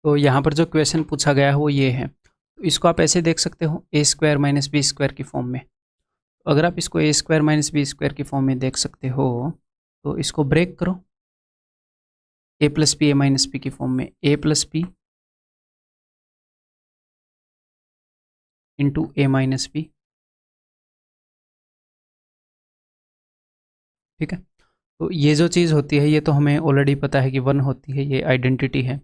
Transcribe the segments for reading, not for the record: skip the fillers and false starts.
तो यहाँ पर जो क्वेश्चन पूछा गया है वो ये है, तो इसको आप ऐसे देख सकते हो ए स्क्वायर माइनस बी स्क्वायर की फॉर्म में। अगर आप इसको ए स्क्वायर माइनस बी स्क्वायर की फॉर्म में देख सकते हो तो इसको ब्रेक करो, ए प्लस बी ए माइनस बी की फॉर्म में, ए plus B into a minus B. ठीक है, तो ये जो चीज़ होती है ये तो हमें ऑलरेडी पता है कि 1 होती है, ये आइडेंटिटी है।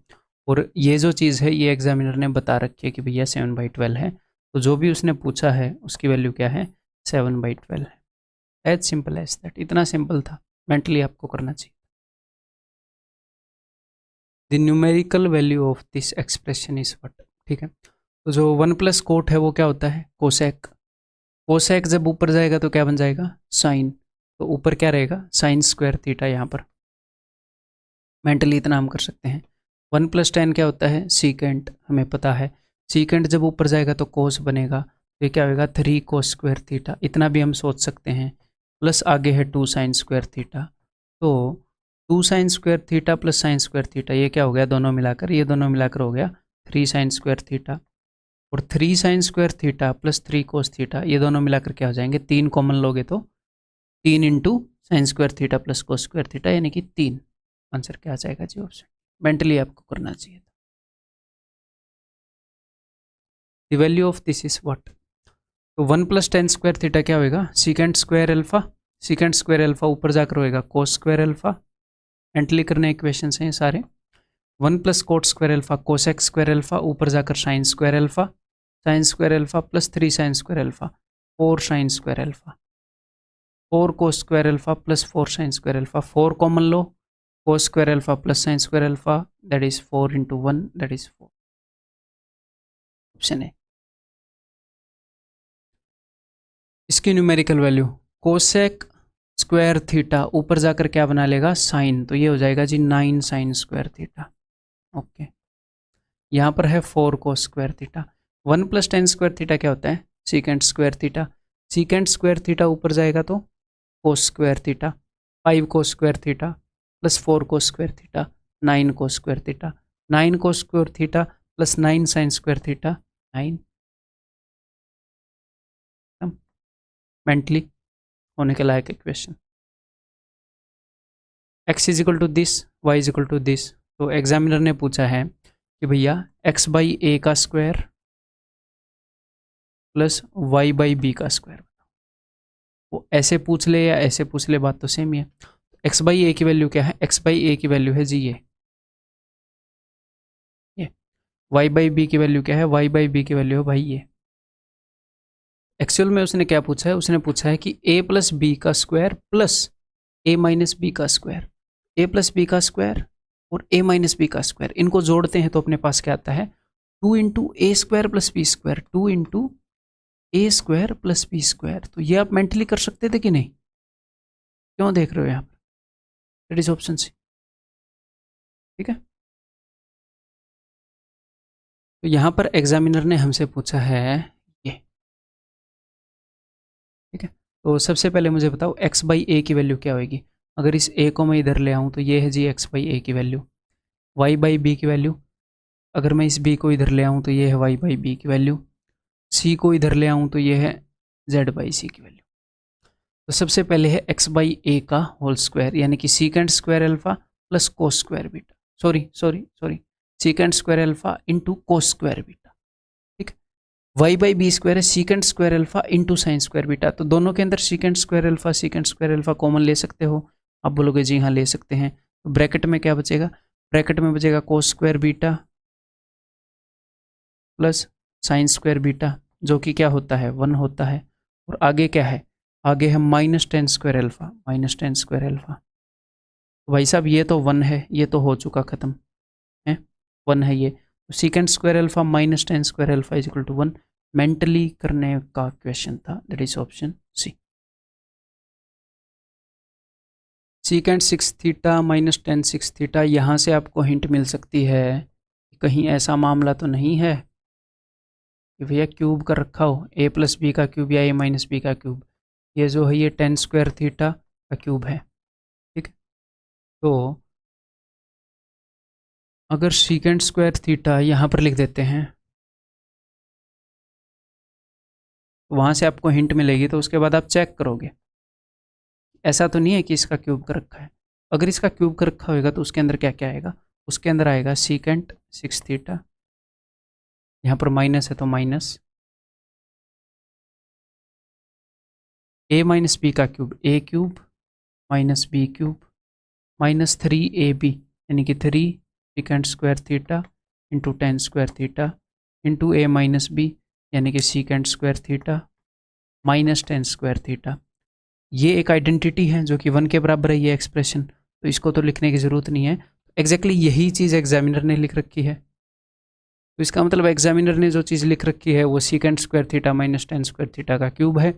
और ये जो चीज़ है ये एग्जामिनर ने बता रखी है कि भैया 7/12 है, तो जो भी उसने पूछा है उसकी वैल्यू क्या है, 7/12 है। एज सिंपल एज दैट, इतना सिंपल था, मेंटली आपको करना चाहिए। The numerical value of this expression is what. ठीक है, तो जो 1 प्लस कोट है वो क्या होता है, कोसेक। कोसेक जब ऊपर जाएगा तो क्या बन जाएगा, साइन। तो ऊपर क्या रहेगा, साइन स्क्वायर थीटा। यहाँ पर मेंटली इतना हम कर सकते हैं। 1 + tan क्या होता है, सीकेंट, हमें पता है। सीकेंट जब ऊपर जाएगा तो कोस बनेगा, तो ये क्या होगा, 3 cos स्क्वायर थीटा। इतना भी हम सोच सकते हैं। प्लस आगे है 2 sin स्क्वायर थीटा। तो 2 sin square theta plus sign square theta, ये क्या हो गया, दोनों मिलाकर, ये दोनों मिलाकर हो गया 3 sin स्क्वायर थीटा। और 3 sin square theta plus 3 cos theta, ये दोनों मिलाकर क्या हो जाएंगे, 3 कॉमन लोगे तो 3 into sine square theta plus cos square theta, यानी कि 3। आंसर क्या आ जाएगा जी, ऑप्शन। मेंटली आपको करना चाहिए था। The value of this is what. तो 1 + tan स्क्वायर थीटा क्या होएगा, secant square alpha. Secant square alpha ऊपर जाकर होएगा कोस स्क्वायर अल्फा। मेंटली करने इक्वेशन हैं ये सारे। 1 + coat square alpha cosec square alpha, ऊपर जाकर sine square alpha. Sine square alpha plus 3 sine square alpha, 4 sine square alpha. 4 cos square alpha plus 4 sine square alpha, 4 common low, cos square alpha plus sine square alpha, that is 4 into 1, that is 4। Option है। इसकी numerical value, cosec square theta ऊपर जाकर क्या बना लेगा, sign, तो ये हो जाएगा जी 9 साइन स्क्वायर थीटा। ओके, यहाँ पर है 4 cos square theta. 1 + tan square theta क्या होता है, secant square theta. Secant square theta ऊपर जाएगा तो cos square theta, 5 cos square theta plus 4 cos square theta, 9 cos square theta. 9 cos square theta plus 9 sine square theta, 9। Mentally होने के लायक equation. x is equal to this, y is equal to this. तो examiner ने पूछा है कि भैया x/a का स्क्वायर प्लस y/b का स्क्वायर। वो ऐसे पूछ ले या ऐसे पूछ ले, बात तो सेम ही है। x/a की वैल्यू क्या है, x/a की वैल्यू है जी ये y/b की वैल्यू क्या है, y/b की वैल्यू है भाई ये। एक्चुअल में उसने क्या पूछा है, उसने पूछा है कि a + b का स्क्वायर प्लस a - b का स्क्वायर। a + b का स्क्वायर और a - b का स्क्वायर, इनको जोड़ते हैं तो अपने पास क्या आता है, 2 into a square plus b square, 2 into a square plus b square. तो ये आप मेंटली कर सकते थे कि नहीं, क्यों देख रहे हो यहाँ पर, दैट इज ऑप्शन सी। ठीक है, तो यहाँ पर एग्जामिनर ने हमसे पूछा है ये। ठीक है, तो सबसे पहले मुझे बताओ x/a की वैल्यू क्या होगी। अगर इस a को मैं इधर ले आऊँ तो ये है जी x/a की वैल्यू। y/b की वैल्यू, अगर मैं इस b को इधर ले आऊँ तो ये है y/b की वैल्यू। c को इधर ले आऊँ तो ये है z/c की वैल्यू। तो सबसे पहले है x/a का होल स्क्वायर, यानी कि secant square alpha plus cos square beta, sorry secant square alpha into cos square beta. ठीक है, y/b स्क्वायर है secant square alpha into sine square beta. तो दोनों के अंदर सीकेंट स्क्वायर अल्फा कॉमन ले सकते हो, आप बोलोगे जी हाँ ले सकते हैं। तो ब्रैकेट में क्या बचेगा, ब्रैकेट में बचेगा cos square beta plus sine square beta, जो कि क्या होता है 1 होता है। और आगे क्या है, आगे है -10 स्क्वायर अल्फा, -10 स्क्वायर अल्फा। तो भाई साहब ये तो 1 है, ये तो हो चुका ख़त्म है, 1 है ये। तो secant square alpha -10 square alpha is equal to 1। Mentally करने का क्वेश्चन था, that is option C. Secant 6 theta -10 6 theta, यहाँ से आपको हिंट मिल सकती है, कहीं ऐसा मामला तो नहीं है कि भैया क्यूब कर रखा हो, a + b का क्यूब या a - b का क्यूब। ये जो है ये 10 स्क्वायर थीटा का क्यूब है। ठीक है, तो अगर सीकेंट स्क्वायर थीटा यहाँ पर लिख देते हैं, वहाँ से आपको हिंट मिलेगी, तो उसके बाद आप चेक करोगे। ऐसा तो नहीं है कि इसका क्यूब कर रखा है। अगर इसका क्यूब कर रखा होगा तो उसके अंदर क्या क्या आएगा, उसके अंदर आएगा सीकेंट 6 थीटा, यहाँ पर माइनस है तो माइनस ए माइनस बी का cube, a cube minus b cube minus 3ab, यानी कि 3 secant square theta into 10 square theta into a minus b, यानी कि secant square theta minus 10 square theta. ये एक आइडेंटिटी है जो कि 1 के बराबर है, ये एक्सप्रेशन, तो इसको तो लिखने की ज़रूरत नहीं है। एग्जैक्टली यही चीज़ एग्जामिनर ने लिख रखी है, तो इसका मतलब एग्जामिनर ने जो चीज़ लिख रखी है वो secant square theta minus 10 square theta का क्यूब है,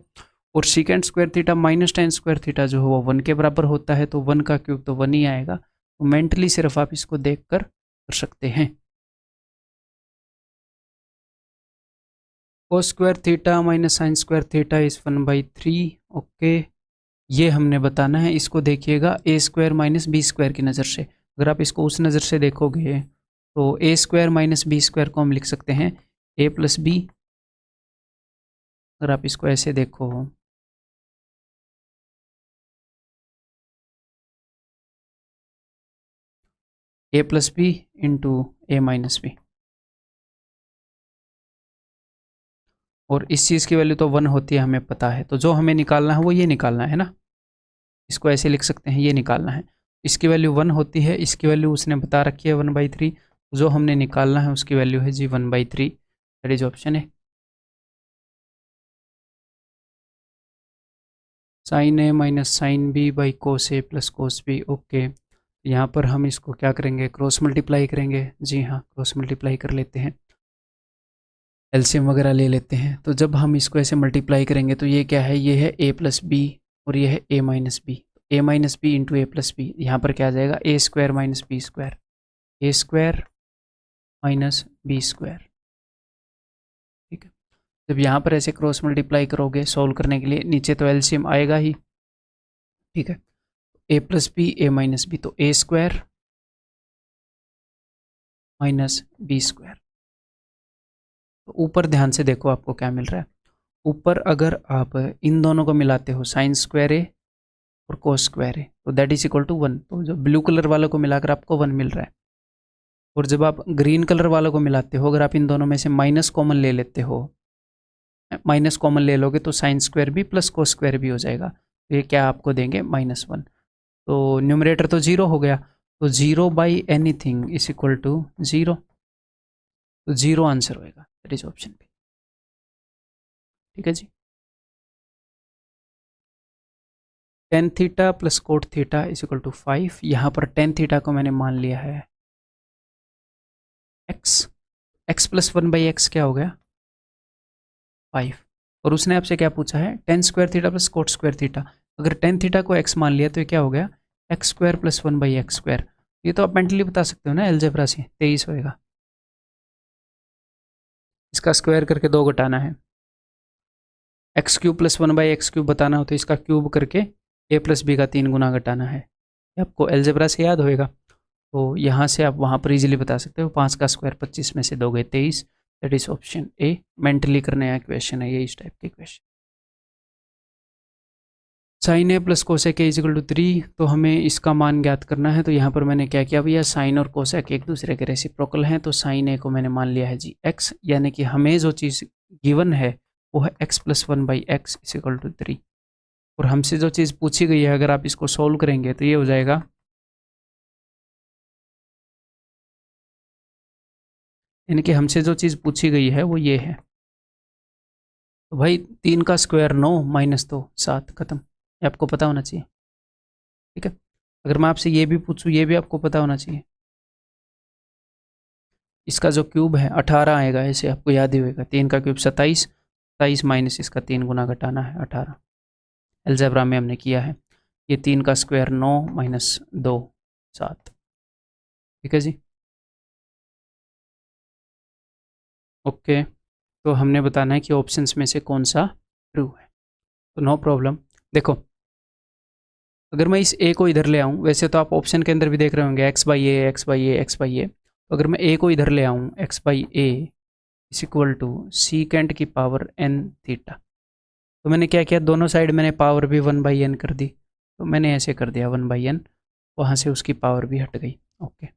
और secant square theta minus 10 square theta जो है वो 1 के बराबर होता है, तो 1 का क्यूब तो 1 ही आएगा। तो मेंटली सिर्फ आप इसको देख कर सकते हैं। कोस square theta minus sign square theta is 1/3। Okay, ये हमने बताना है। इसको देखिएगा ए स्क्वायर माइनस बी स्क्वायर की नज़र से। अगर आप इसको उस नज़र से देखोगे तो ए स्क्वायर माइनस बी स्क्वायर को हम लिख सकते हैं ए प्लस बी। अगर आप इसको ऐसे देखो, ए plus B into a minus B, और इस चीज़ की वैल्यू तो 1 होती है, हमें पता है। तो जो हमें निकालना है वो ये निकालना है ना, इसको ऐसे लिख सकते हैं, ये निकालना है। इसकी वैल्यू 1 होती है, इसकी वैल्यू उसने बता रखी है 1/3। जो हमने निकालना है उसकी वैल्यू है जी 1/3। दैट इज ऑप्शन है। Sine A minus sine B by cos A plus cos B. Okay, यहाँ पर हम इसको क्या करेंगे, क्रॉस मल्टीप्लाई करेंगे। जी हाँ, क्रॉस मल्टीप्लाई कर लेते हैं, एलसीएम वगैरह ले लेते हैं। तो जब हम इसको ऐसे मल्टीप्लाई करेंगे तो ये क्या है, ये है ए प्लस बी और ये है ए माइनस बी। ए माइनस बी इंटू ए प्लस बी, यहाँ पर क्या आ जाएगा, ए स्क्वायर माइनस बी स्क्वायर, ए स्क्वायर माइनस बी स्क्वायर। ठीक है, जब यहाँ पर ऐसे क्रॉस मल्टीप्लाई करोगे सॉल्व करने के लिए, नीचे तो एलसीएम आएगा ही। ठीक है, ए प्लस बी ए माइनस बी, तो ए स्क्वायर माइनस बी स्क्वायर। तो ऊपर ध्यान से देखो आपको क्या मिल रहा है। ऊपर अगर आप इन दोनों को मिलाते हो, साइन स्क्वायर ए और कोस स्क्वायर ए, तो दैट इज इक्वल टू 1। तो जो ब्लू कलर वालों को मिलाकर आपको 1 मिल रहा है। और जब आप ग्रीन कलर वालों को मिलाते हो, अगर आप इन दोनों में से माइनस कॉमन ले लेते हो, माइनस कॉमन ले लोगे तो साइन स्क्वायर भी प्लस कोस स्क्वायर भी हो जाएगा। तो ये क्या आपको देंगे, -1। तो न्यूमरेटर तो 0 हो गया, तो 0 by anything is equal to 0। तो 0 आंसर होएगा, दैट इज ऑप्शन बी। ठीक है जी। Tan theta plus cot theta is equal to 5। यहाँ पर टेन थीटा को मैंने मान लिया है x, x प्लस 1/x क्या हो गया 5। और उसने आपसे क्या पूछा है, ten square theta plus coat square theta. अगर टेन थीटा को x मान लिया तो ये क्या हो गया, x square plus 1/x square. ये तो आप मेंटली बता सकते हो ना, अलजेब्रा से 23 होएगा। इसका स्क्वायर करके 2 घटाना है, x cube plus 1/x cube बताना हो तो इसका क्यूब करके a प्लस बी का 3 गुना घटाना है। ये आपको अलजेब्रा से याद होएगा, तो यहाँ से आप वहाँ पर इजीली बता सकते हो। 5 का स्क्वायर 25 में से 2 गए 23। That is option A. Mentally करने का क्वेश्चन है ये, इस टाइप के question. Sine A plus cosec A is equal to 3, तो हमें इसका मान ज्ञात करना है। तो यहाँ पर मैंने क्या किया भैया, साइन और कोसेक एक दूसरे के रेसिप्रोकल हैं, तो साइन ए को मैंने मान लिया है जी x, यानी कि हमें जो चीज़ गिवन है वो है x plus 1/x is equal to 3। और हमसे जो चीज़ पूछी गई है, अगर आप इसको सोल्व करेंगे तो ये हो जाएगा, यानी कि हमसे जो चीज़ पूछी गई है वो ये है। तो भाई 3 का स्क्वायर 9 माइनस 2 7, खत्म। ये आपको पता होना चाहिए। ठीक है, अगर मैं आपसे ये भी पूछूं, ये भी आपको पता होना चाहिए। इसका जो क्यूब है 18 आएगा, ऐसे आपको याद ही होगा। 3 का क्यूब 27, 27 माइनस इसका 3 गुना घटाना है 18। अलजेब्रा में हमने किया है। ये 3 का स्क्वायर 9 माइनस 2 7। ठीक है जी, ओके। तो हमने बताना है कि ऑप्शंस में से कौन सा ट्रू है। तो नो प्रॉब्लम। देखो, अगर मैं इस ए को इधर ले आऊँ, वैसे तो आप ऑप्शन के अंदर भी देख रहे होंगे x/a x/a x/a, तो अगर मैं ए को इधर ले आऊँ x by A is equal to secant की पावर एन थीटा। तो मैंने क्या किया, दोनों साइड मैंने पावर भी 1/n कर दी, तो मैंने ऐसे कर दिया 1/n, वहाँ से उसकी पावर भी हट गई। ओके,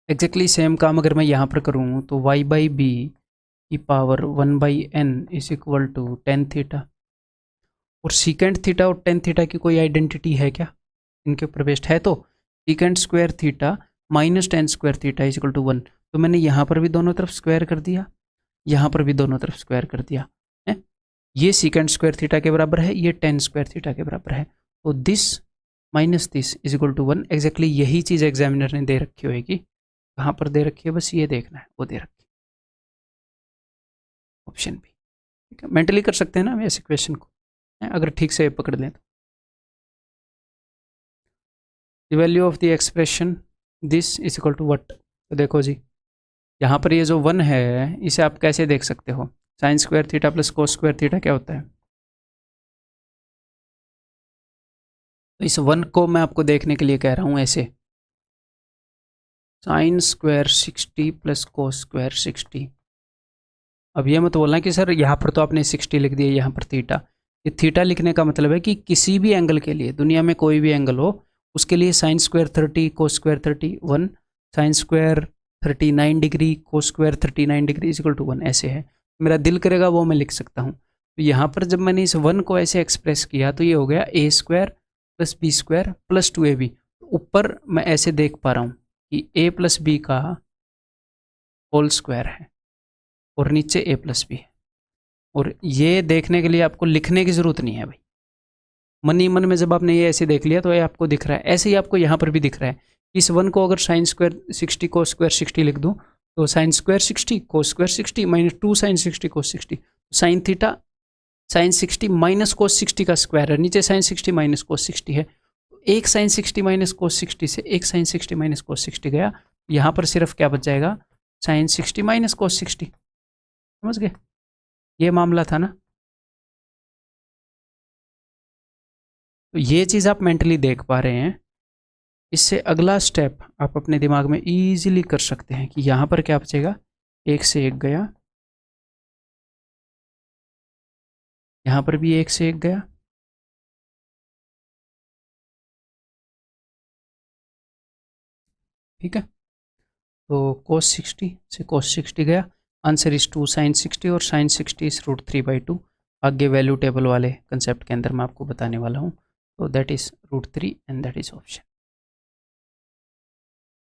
एग्जैक्टली सेम काम अगर मैं यहाँ पर करूँ तो y बाई बी की power 1/n is equal to tan theta. और सीकेंट थीटा और टेन थीटा की कोई आइडेंटिटी है क्या, इनके ऊपर बेस्ड है? तो secant square theta minus tan square theta is equal to 1। तो मैंने यहाँ पर भी दोनों तरफ स्क्वायर कर दिया, यहाँ पर भी दोनों तरफ स्क्वायर कर दिया है। ये सीकेंट स्क्वायर थीटा के बराबर है, ये टेन स्क्वायर थीटा के बराबर है। तो this minus this is equal to 1। Exactly यही चीज़ एग्जामिनर ने दे रखी होगी, कहाँ पर दे रखी है, बस ये देखना है, वो दे रखी है ऑप्शन बी। ठीक है, मेंटली कर सकते हैं ना हम ऐसे क्वेश्चन को, अगर ठीक से पकड़ लें तो। The value of the expression this is equal to what. तो देखो जी, यहाँ पर ये जो 1 है इसे आप कैसे देख सकते हो, sign square theta plus cos square theta क्या होता है। तो इस 1 को मैं आपको देखने के लिए कह रहा हूँ ऐसे, sign square 60 plus cos square 60। अब ये मत बोलना कि सर यहाँ पर तो आपने 60 लिख दिया, यहाँ पर थीटा। ये थीटा लिखने का मतलब है कि किसी भी एंगल के लिए, दुनिया में कोई भी एंगल हो, उसके लिए sine square 30 cos square 31, sine square 39 degree cos square 39 degree is equal to 1 ऐसे है। मेरा दिल करेगा वो मैं लिख सकता हूँ। तो यहाँ पर जब मैंने इस 1 को ऐसे एक्सप्रेस किया तो ये हो गया a square plus b square plus 2ab। ऊपर मैं ऐसे देख पा रहा हूँ कि a प्लस बी का होल स्क्वायर है और नीचे a प्लस बी है। और ये देखने के लिए आपको लिखने की ज़रूरत नहीं है भाई, मन ही मन में जब आपने ये ऐसे देख लिया तो ये आपको दिख रहा है। ऐसे ही आपको यहाँ पर भी दिख रहा है। इस 1 को अगर साइन स्क्वायर 60 कोस स्क्वायर 60 लिख दूँ तो sine square 60 cos square 60 minus 2 sine 60 cos 60, sine theta sine 60 minus cos 60 का स्क्वायर है, नीचे साइन 60 माइनस कोस 60 है। एक साइन 60 माइनस कोस 60 से एक साइन 60 माइनस कोस 60 गया, यहाँ पर सिर्फ क्या बच जाएगा, साइन 60 माइनस कोस 60। समझ गए, ये मामला था ना। तो ये चीज़ आप मेंटली देख पा रहे हैं। इससे अगला स्टेप आप अपने दिमाग में इजीली कर सकते हैं कि यहाँ पर क्या बचेगा, एक से एक गया, यहाँ पर भी एक से एक गया, ठीक है। तो cos 60 से cos 60 गया, आंसर इज 2 साइन 60 और साइन 60 इज √3/2। आगे वैल्यू टेबल वाले कंसेप्ट के अंदर मैं आपको बताने वाला हूँ। तो that is √3 and that is option.